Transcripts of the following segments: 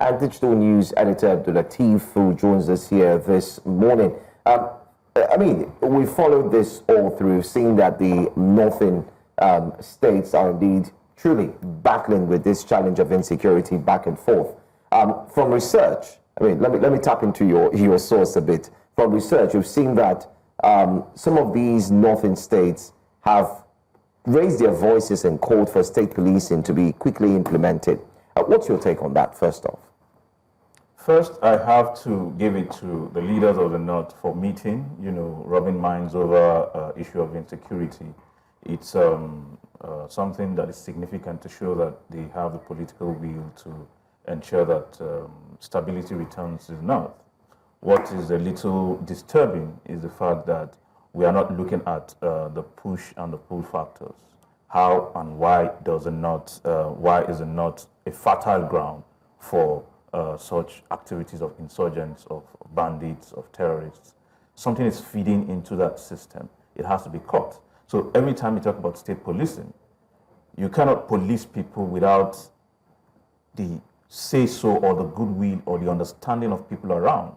and digital news editor Abdulateef, who joins us here this morning. I mean, we followed this all through, seeing that the northern states are indeed truly battling with this challenge of insecurity back and forth. From research, I mean, let me tap into your source a bit. From research, you've seen that some of these northern states have raised their voices and called for state policing to be quickly implemented. What's your take on that, first off? First, I have to give it to the leaders of the North for meeting, rubbing minds over issue of insecurity. It's something that is significant to show that they have the political will to ensure that stability returns to the North. What is a little disturbing is the fact that we are not looking at the push and the pull factors. How and why is it not a fertile ground for such activities of insurgents, of bandits, of terrorists? Something is feeding into that system. It has to be caught. So every time you talk about state policing, you cannot police people without the say-so or the goodwill or the understanding of people around.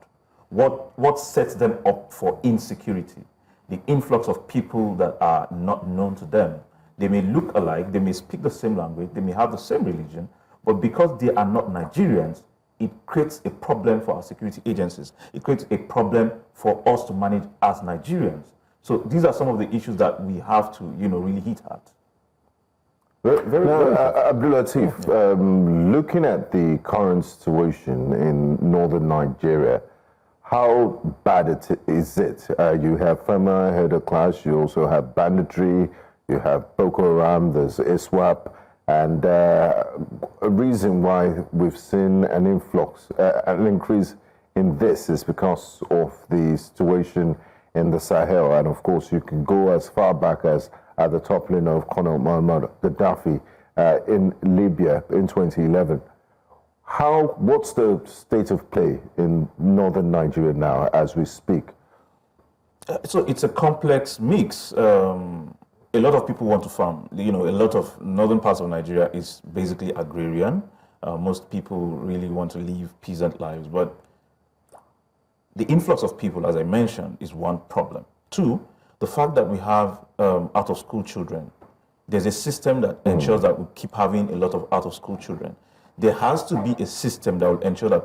What sets them up for insecurity? The influx of people that are not known to them. They may look alike, they may speak the same language, they may have the same religion, but because they are not Nigerians, it creates a problem for our security agencies. It creates a problem for us to manage as Nigerians. So these are some of the issues that we have to, really hit at. Abdulateef, looking at the current situation in northern Nigeria, how bad is it? You have FEMA, Header clash, you also have banditry, you have Boko Haram, there's ISWAP, and a reason why we've seen an influx, an increase in this is because of the situation in the Sahel. And of course, you can go as far back as at the toppling of Colonel Muammar Gaddafi in Libya in 2011. What's the state of play in northern Nigeria now as we speak? So it's a complex mix. A lot of people want to farm. A lot of northern parts of Nigeria is basically agrarian. Most people really want to live peasant lives, but the influx of people, as I mentioned, is one problem. Two, the fact that we have out-of-school children. There's a system that ensures that we keep having a lot of out-of-school children. There has to be a system that will ensure that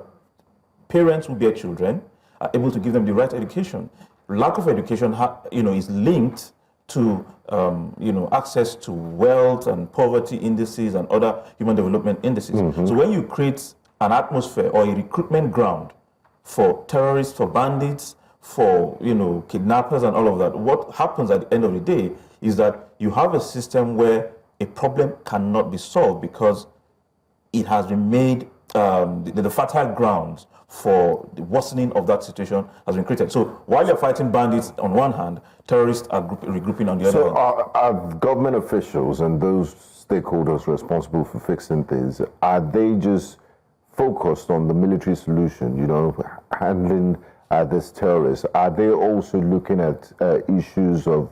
parents who bear children are able to give them the right education. Lack of education, is linked to, access to wealth and poverty indices and other human development indices. So when you create an atmosphere or a recruitment ground for terrorists, for bandits, for, kidnappers and all of that, what happens at the end of the day is that you have a system where a problem cannot be solved because it has been made, the fertile grounds for the worsening of that situation has been created. So while you're fighting bandits on one hand, terrorists are regrouping on the other hand. So are government officials and those stakeholders responsible for fixing things, are they just focused on the military solution, handling this terrorist? Are they also looking at issues of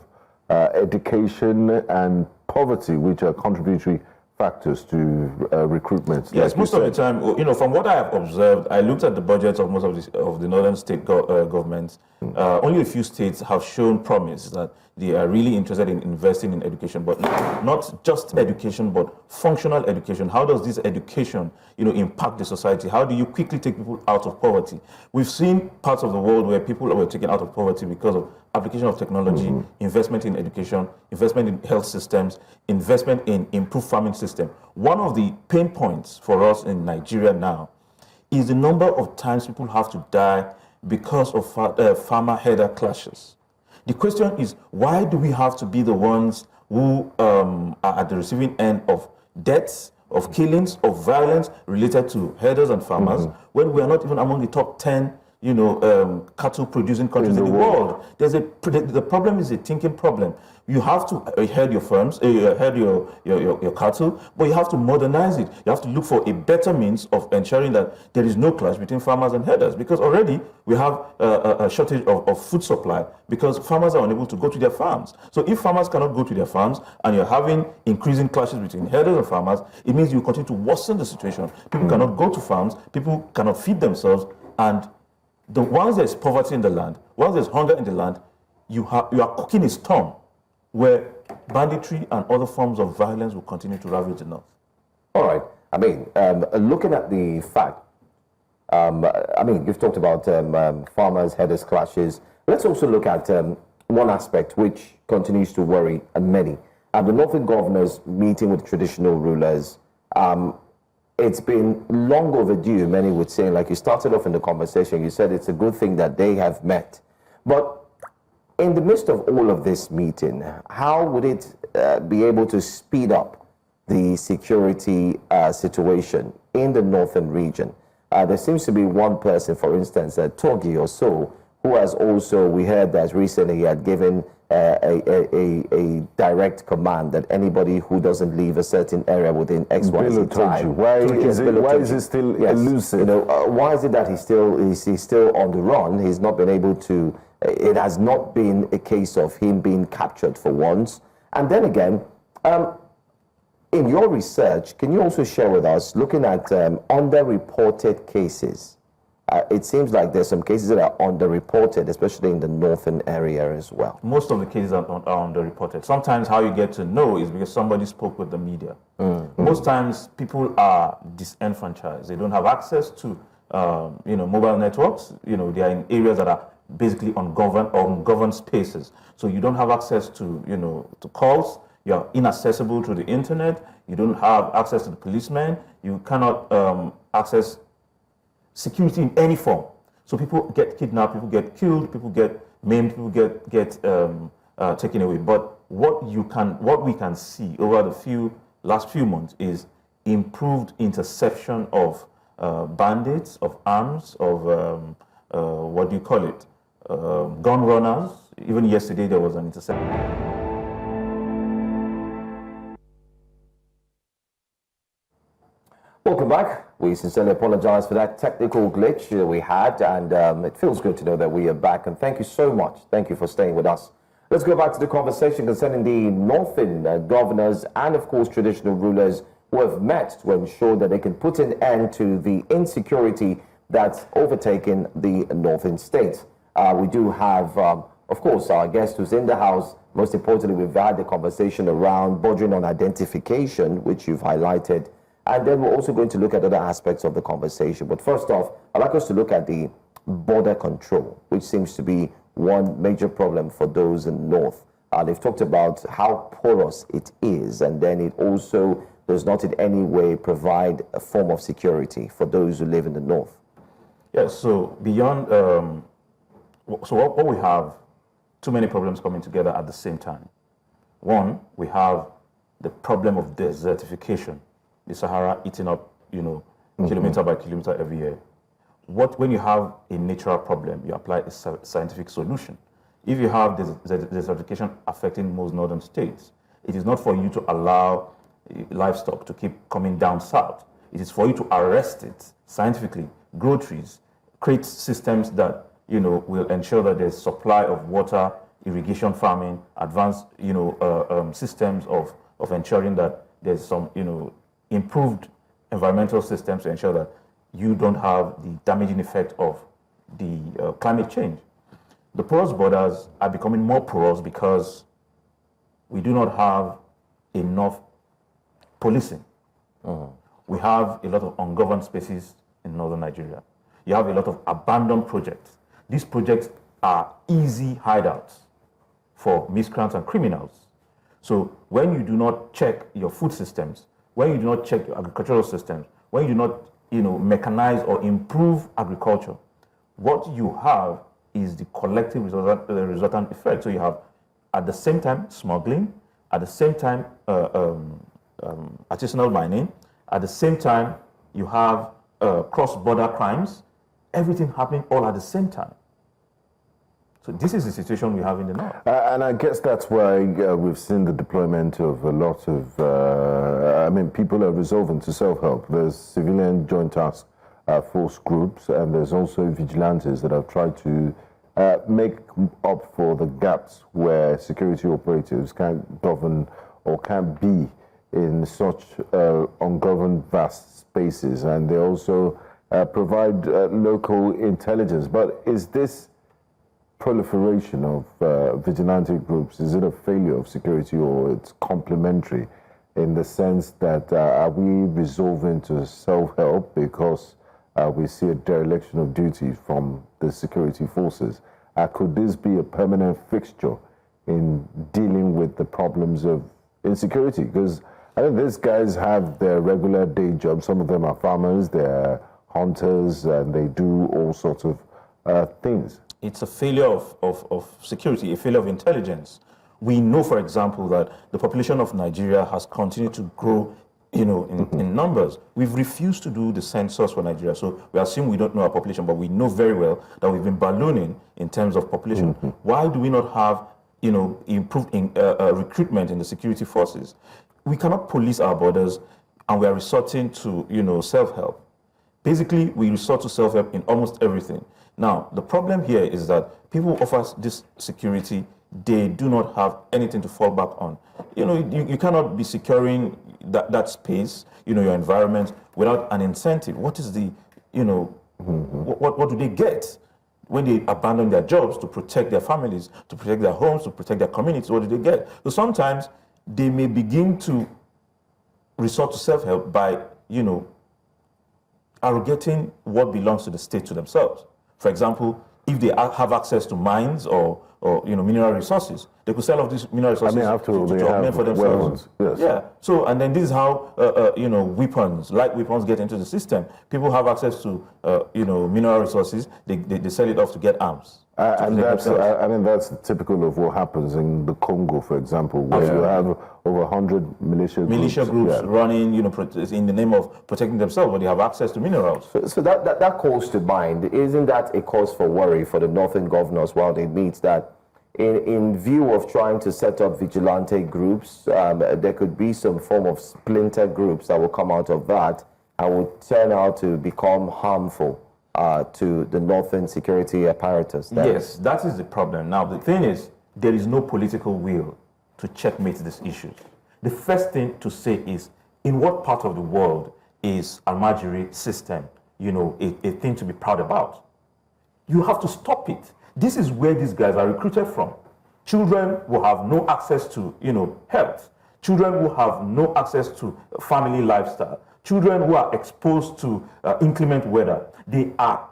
education and poverty, which are contributory factors to recruitment? Yes, most of the time, from what I have observed, I looked at the budgets of most of the northern state governments. Only a few states have shown promise that they are really interested in investing in education, but not just education, but functional education. How does this education, impact the society? How do you quickly take people out of poverty? We've seen parts of the world where people were taken out of poverty because of application of technology, investment in education, investment in health systems, investment in improved farming system. One of the pain points for us in Nigeria now is the number of times people have to die because of farmer-header clashes. The question is, why do we have to be the ones who are at the receiving end of deaths, of killings, of violence related to herders and farmers, when we are not even among the top 10 cattle producing countries in the world. The problem is a thinking problem. You have to herd your farms, herd your cattle, but you have to modernize it. You have to look for a better means of ensuring that there is no clash between farmers and herders, because already we have a shortage of food supply because farmers are unable to go to their farms. So if farmers cannot go to their farms and you're having increasing clashes between herders and farmers, it means you continue to worsen the situation. People cannot go to farms, people cannot feed themselves, and once there's poverty in the land, once there's hunger in the land, you are cooking a storm where banditry and other forms of violence will continue to ravage the north. All right. I mean, looking at the fact, you've talked about farmers, herders clashes. Let's also look at one aspect which continues to worry many. The Northern governors meeting with traditional rulers. It's been long overdue, many would say. Like you started off in the conversation, you said it's a good thing that they have met. But in the midst of all of this meeting, how would it be able to speed up the security situation in the northern region? There seems to be one person, for instance, Togi or so, who has also, we heard that recently he had given a direct command that anybody who doesn't leave a certain area within X, Y, Z time. Why is it still elusive? Why is it that he's still on the run? He's not been able to. It has not been a case of him being captured for once. And then again, in your research, can you also share with us, looking at underreported cases? It seems like there's some cases that are underreported, especially in the northern area as well. Most of the cases are underreported. Sometimes how you get to know is because somebody spoke with the media. Most times people are disenfranchised. They don't have access to mobile networks. They are in areas that are basically ungoverned spaces. So you don't have access to to calls. You're inaccessible to the internet. You don't have access to the policemen. You cannot access security in any form. So people get kidnapped, people get killed, people get maimed, people get taken away. But what we can see over the last few months is improved interception of bandits, of arms, of gun runners. Even yesterday there was an interception. Welcome back. We sincerely apologize for that technical glitch we had, and it feels good to know that we are back. And thank you so much. Thank you for staying with us. Let's go back to the conversation concerning the northern governors and, of course, traditional rulers who have met to ensure that they can put an end to the insecurity that's overtaken the northern states. We do have, of course, our guest who's in the house. Most importantly, we've had the conversation around bordering on identification, which you've highlighted. And then we're also going to look at other aspects of the conversation. But first off, I'd like us to look at the border control, which seems to be one major problem for those in the north. They've talked about how porous it is, and then it also does not in any way provide a form of security for those who live in the north. Yes, so beyond, what we have, too many problems coming together at the same time. One, we have the problem of desertification. The Sahara eating up, kilometer by kilometer every year. When you have a natural problem, you apply a scientific solution. If you have desertification affecting most northern states, it is not for you to allow livestock to keep coming down south. It is for you to arrest it scientifically, grow trees, create systems that will ensure that there's supply of water, irrigation farming, advanced systems of ensuring that there's some improved environmental systems to ensure that you don't have the damaging effect of the climate change. The porous borders are becoming more porous because we do not have enough policing. We have a lot of ungoverned spaces in northern Nigeria. You have a lot of abandoned projects. These projects are easy hideouts for miscreants and criminals. So when you do not check your food systems, when you do not check your agricultural systems, when you do not, mechanize or improve agriculture, what you have is the collective resultant effect. So you have, at the same time, smuggling, at the same time, artisanal mining, at the same time, you have cross-border crimes, everything happening all at the same time. So this is the situation we have in the north. And I guess that's why we've seen the deployment of a lot of, people are resolving to self-help. There's civilian joint task force groups, and there's also vigilantes that have tried to make up for the gaps where security operatives can't govern or can't be in such ungoverned vast spaces. And they also provide local intelligence. But is this proliferation of vigilante groups, is it a failure of security, or it's complementary in the sense that are we resolving to self-help because we see a dereliction of duty from the security forces? Could this be a permanent fixture in dealing with the problems of insecurity? Because I think these guys have their regular day jobs. Some of them are farmers, they're hunters, and they do all sorts of things. It's a failure of security, a failure of intelligence. We know, for example, that the population of Nigeria has continued to grow, in numbers. We've refused to do the census for Nigeria, so we assume we don't know our population, but we know very well that we've been ballooning in terms of population. Why do we not have, improved recruitment in the security forces? We cannot police our borders, and we are resorting to, self-help. Basically, we resort to self-help in almost everything. Now, the problem here is that people who offer this security, they do not have anything to fall back on. You cannot be securing that space, your environment, without an incentive. What is the, what do they get when they abandon their jobs to protect their families, to protect their homes, to protect their communities? What do they get? So sometimes they may begin to resort to self-help by, arrogating what belongs to the state to themselves. For example, if they have access to mines or mineral resources, they could sell off these mineral resources after all, they to augment have for themselves. Weapons. Yes. Yeah. So, and then this is how weapons, light weapons, get into the system. People have access to mineral resources. They sell it off to get arms. And that's typical of what happens in the Congo, for example, where you have over 100 militia groups running, in the name of protecting themselves, but they have access to minerals. So that calls to mind. Isn't that a cause for worry for the northern governors while they meet, that in view of trying to set up vigilante groups, there could be some form of splinter groups that will come out of that and will turn out to become harmful to the northern security apparatus? Yes, that is the problem. Now, the thing is, there is no political will to checkmate these issues. The first thing to say is, in what part of the world is Almajiri system, a thing to be proud about? You have to stop it. This is where these guys are recruited from. Children will have no access to, health. Children will have no access to family lifestyle. Children who are exposed to inclement weather, they are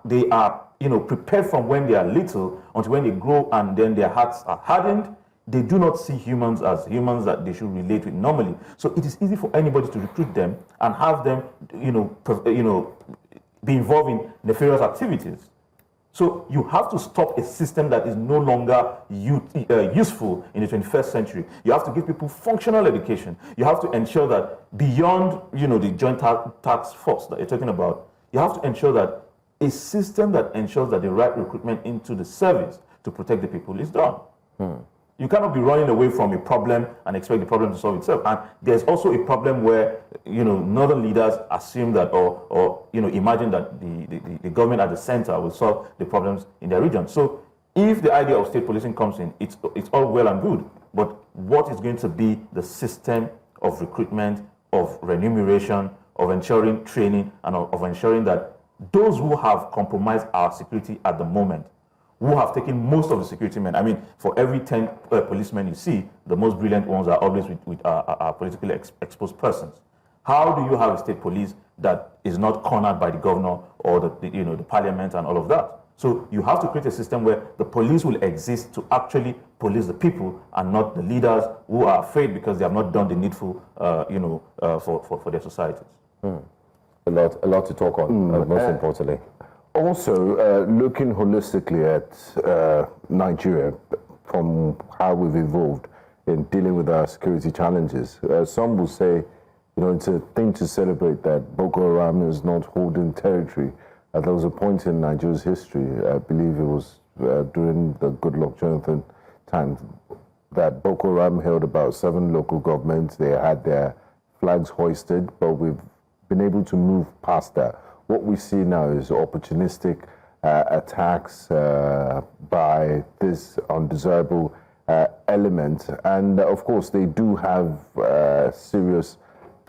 prepared from when they are little until when they grow, and then their hearts are hardened. They do not see humans as humans that they should relate with normally. So it is easy for anybody to recruit them and have them, be involved in nefarious activities. So you have to stop a system that is no longer useful in the 21st century. You have to give people functional education. You have to ensure that beyond, the joint task force that you're talking about, you have to ensure that a system that ensures that the right recruitment into the service to protect the people is done. You cannot be running away from a problem and expect the problem to solve itself. And there's also a problem where, northern leaders assume that or imagine that the government at the center will solve the problems in their region. So if the idea of state policing comes in, it's all well and good. But what is going to be the system of recruitment, of remuneration, of ensuring training, and of ensuring that those who have compromised our security at the moment, who have taken most of the security men. I mean, for every 10 policemen you see, the most brilliant ones are always with politically exposed persons. How do you have a state police that is not cornered by the governor or the parliament and all of that? So you have to create a system where the police will exist to actually police the people and not the leaders who are afraid because they have not done the needful, for their societies. A lot to talk on, most importantly. Also, looking holistically at Nigeria, from how we've evolved in dealing with our security challenges, some will say, it's a thing to celebrate that Boko Haram is not holding territory there was a point in Nigeria's history, I believe it was during the Goodluck Jonathan time, that Boko Haram held about 7 local governments. They had their flags hoisted, but we've been able to move past that. What we see now is opportunistic attacks by this undesirable element, and of course they do have serious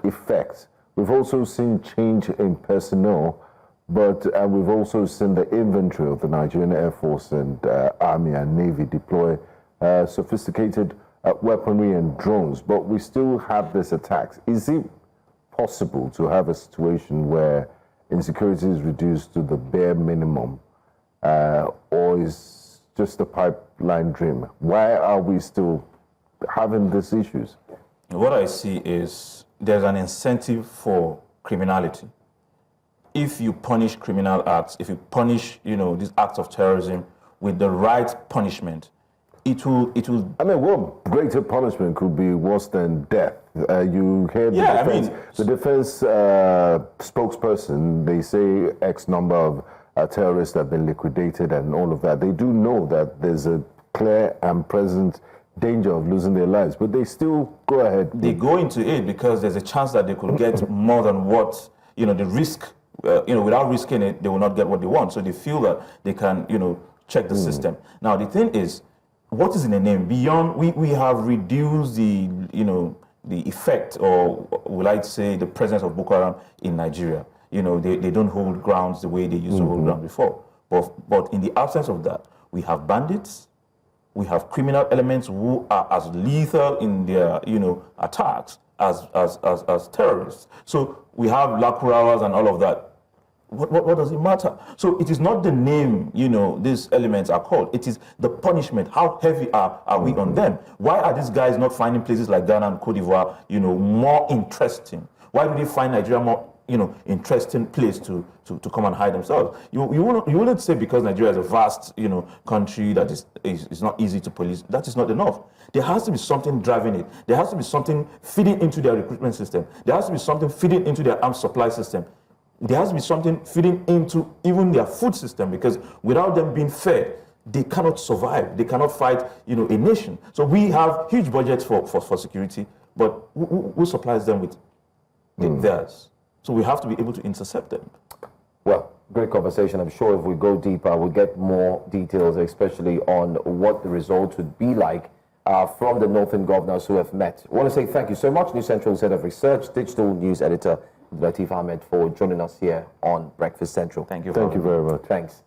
effects. We've also seen change in personnel, but we've also seen the inventory of the Nigerian Air Force and Army and Navy deploy sophisticated weaponry and drones, but we still have these attacks. Is it possible to have a situation where insecurity is reduced to the bare minimum, or is just a pipeline dream? Why are we still having these issues? What I see is there's an incentive for criminality. If you punish criminal acts, if you punish, these acts of terrorism with the right punishment, it will. I mean, what greater punishment could be worse than death? You hear the defense spokesperson, they say X number of terrorists have been liquidated and all of that. They do know that there's a clear and present danger of losing their lives, but they still go ahead. They go into it because there's a chance that they could get more than what, the risk, without risking it, they will not get what they want. So they feel that they can, check the system. Now, the thing is, what is in the name? Beyond, we have reduced the, the effect, or will I say the presence of Boko Haram in Nigeria. They don't hold grounds the way they used to hold ground before. But in the absence of that, we have bandits, we have criminal elements who are as lethal in their, attacks as terrorists. So we have lakurawas and all of that. What does it matter? So it is not the name, these elements are called. It is the punishment. How heavy are we on them? Why are these guys not finding places like Ghana and Cote d'Ivoire, more interesting? Why do they find Nigeria more, interesting place to come and hide themselves? You wouldn't say because Nigeria is a vast, country that is not easy to police. That is not enough. There has to be something driving it. There has to be something feeding into their recruitment system. There has to be something feeding into their arms supply system. There has to be something feeding into even their food system, because without them being fed, they cannot survive. They cannot fight, a nation. So we have huge budgets for security, but who supplies them with theirs? So we have to be able to intercept them. Well, great conversation. I'm sure if we go deeper, we'll get more details, especially on what the results would be like from the Northern governors who have met. I want to say thank you so much, New Central's Head of Research, Digital News Editor, Abdulateef Ahmed, for joining us here on Breakfast Central. Thank you. Thank you very much. Thanks.